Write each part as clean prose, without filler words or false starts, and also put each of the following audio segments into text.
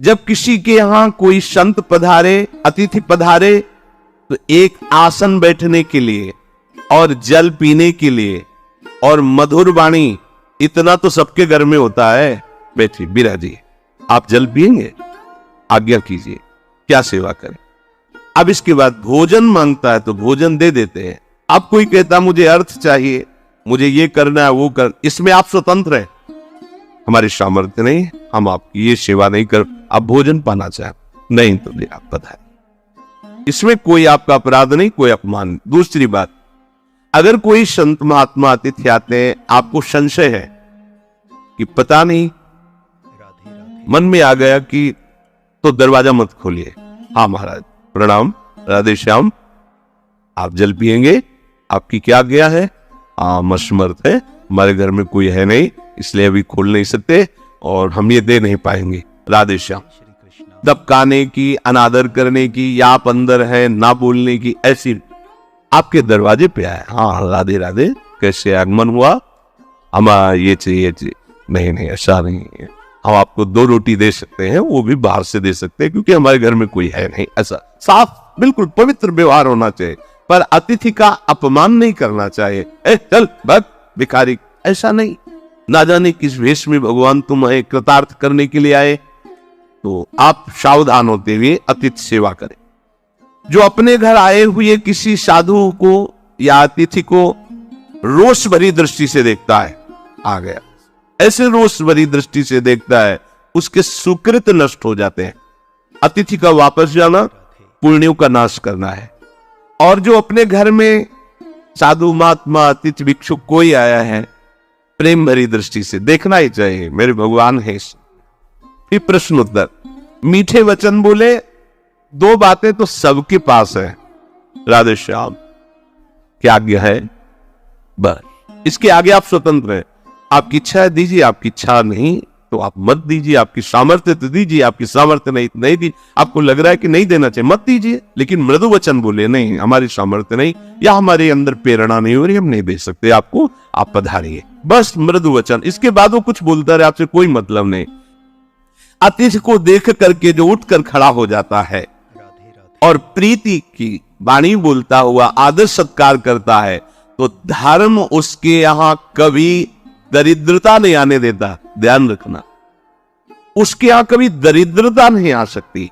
जब किसी के यहां कोई संत पधारे, अतिथि पधारे, तो एक आसन बैठने के लिए और जल पीने के लिए और मधुर वाणी, इतना तो सबके घर में होता है। बैठिए, बिराजिए, आप जल पिएंगे, आज्ञा कीजिए, क्या सेवा करें। अब इसके बाद भोजन मांगता है तो भोजन दे देते हैं। अब कोई कहता मुझे अर्थ चाहिए, मुझे ये करना है, वो कर, इसमें आप स्वतंत्र हैं, हमारी सामर्थ्य नहीं, हम आपकी ये सेवा नहीं कर, आप भोजन पाना चाहे नहीं तो दे, आप बताएं, इसमें कोई आपका अपराध नहीं, कोई अपमान। दूसरी बात, अगर कोई संत महात्मा अतिथि आते हैं, आपको संशय है कि पता नहीं, मन में आ गया कि, तो दरवाजा मत खोलिए। हाँ महाराज प्रणाम, राधे श्याम, आप जल पिएंगे, आपकी क्या आज्ञा है। हम असमर्थ है, हमारे घर में कोई है नहीं, इसलिए अभी खोल नहीं सकते और हम ये दे नहीं पाएंगे, राधे श्याम। दबकाने की, अनादर करने की, या आप अंदर है ना बोलने की, ऐसी आपके दरवाजे पे आए, हाँ राधे राधे, कैसे आगमन हुआ, हम ये चाहिए, नहीं नहीं ऐसा नहीं है, हम आपको 2 रोटी दे सकते हैं, वो भी बाहर से दे सकते हैं क्योंकि हमारे घर में कोई है नहीं। ऐसा साफ बिल्कुल पवित्र व्यवहार होना चाहिए, पर अतिथि का अपमान नहीं करना चाहिए। चल भग भिखारी, ऐसा नहीं। ना जाने किस वेश में भगवान तुम्हें कृतार्थ करने के लिए आए, तो आप सावधान होते हुए अतिथि सेवा करें। जो अपने घर आए हुए किसी साधु को या अतिथि को रोष भरी दृष्टि से देखता है, आ गया, ऐसे रोष भरी दृष्टि से देखता है, उसके सुकृत नष्ट हो जाते हैं। अतिथि का वापस जाना पुण्यों का नाश करना है। और जो अपने घर में साधु महात्मा अतिथि भिक्षु कोई आया है, प्रेम भरी दृष्टि से देखना ही चाहिए, मेरे भगवान है। फिर प्रश्न उत्तर, मीठे वचन बोले, 2 बातें तो सबके पास है, राधे श्याम, क्या आज्ञा है, बस इसके आगे आप स्वतंत्र हैं। आपकी इच्छा है दीजिए, आपकी इच्छा नहीं तो आप मत दीजिए, आपकी सामर्थ्य तो दीजिए, आपकी सामर्थ्य नहीं नहीं दी, आपको लग रहा है कि नहीं देना चाहिए, मत दीजिए, लेकिन मृदु वचन बोले, नहीं हमारी सामर्थ्य नहीं, या हमारे अंदर प्रेरणा नहीं हो रही, हम नहीं दे सकते आपको, आप पधारिए, बस मृदु वचन। इसके बाद वो कुछ बोलता रहे, आपसे कोई मतलब नहीं। अतिथि को देख करके जो उठकर खड़ा हो जाता है और प्रीति की वाणी बोलता हुआ आदर सत्कार करता है, तो धर्म उसके यहां कभी दरिद्रता नहीं आने देता। ध्यान रखना, उसके यहां कभी दरिद्रता नहीं आ सकती।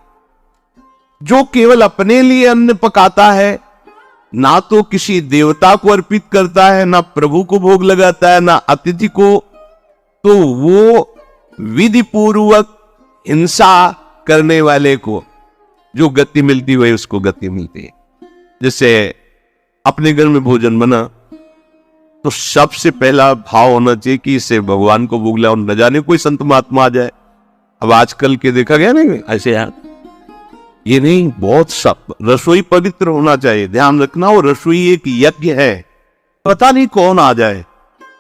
जो केवल अपने लिए अन्न पकाता है, ना तो किसी देवता को अर्पित करता है, ना प्रभु को भोग लगाता है, ना अतिथि को, तो वो विधि पूर्वक हिंसा करने वाले को जो गति मिलती है उसको गति मिलती है। जैसे अपने घर में भोजन बना तो सबसे पहला भाव होना चाहिए कि इसे भगवान को भोग लगाओ, न जाने कोई संत महात्मा आ जाए। अब आजकल के देखा गया नहीं ऐसे यार, ये नहीं, बहुत सब रसोई पवित्र होना चाहिए, ध्यान रखना। और रसोई एक यज्ञ है, पता नहीं कौन आ जाए।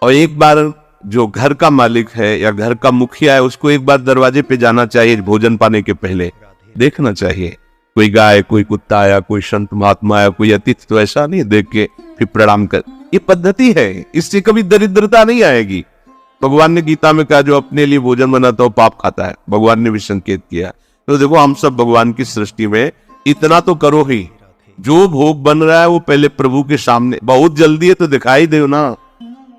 और एक बार जो घर का मालिक है या घर का मुखिया है, उसको एक बार दरवाजे पे जाना चाहिए भोजन पाने के पहले, देखना चाहिए कोई गाय, कोई कुत्ता आया, कोई संत महात्मा आया, कोई अतिथि, तो ऐसा नहीं देख के फिर प्रणाम कर। ये पद्धति है, इससे कभी दरिद्रता नहीं आएगी। भगवान ने गीता में कहा जो अपने लिए भोजन बनाता है पाप खाता है, भगवान ने भी संकेत किया। तो देखो हम सब भगवान की सृष्टि में इतना तो करो ही, जो भोग बन रहा है वो पहले प्रभु के सामने, बहुत जल्दी है तो दिखाई दो ना,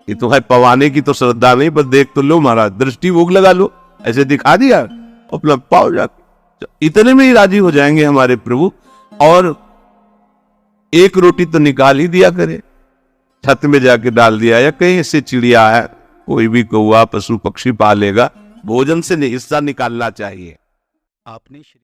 ये तो है पवाने की तो श्रद्धा नहीं, पर देख तो लो महाराज, दृष्टि भोग लगा लो, ऐसे दिखा दिया अपना पाओ जाके, इतने में ही राजी हो जाएंगे हमारे प्रभु। और एक रोटी तो निकाल ही दिया करे, छत में जाके डाल दिया, या कहीं से चिड़िया है, कोई भी कौवा पशु पक्षी पालेगा, भोजन से हिस्सा निकालना चाहिए। आपने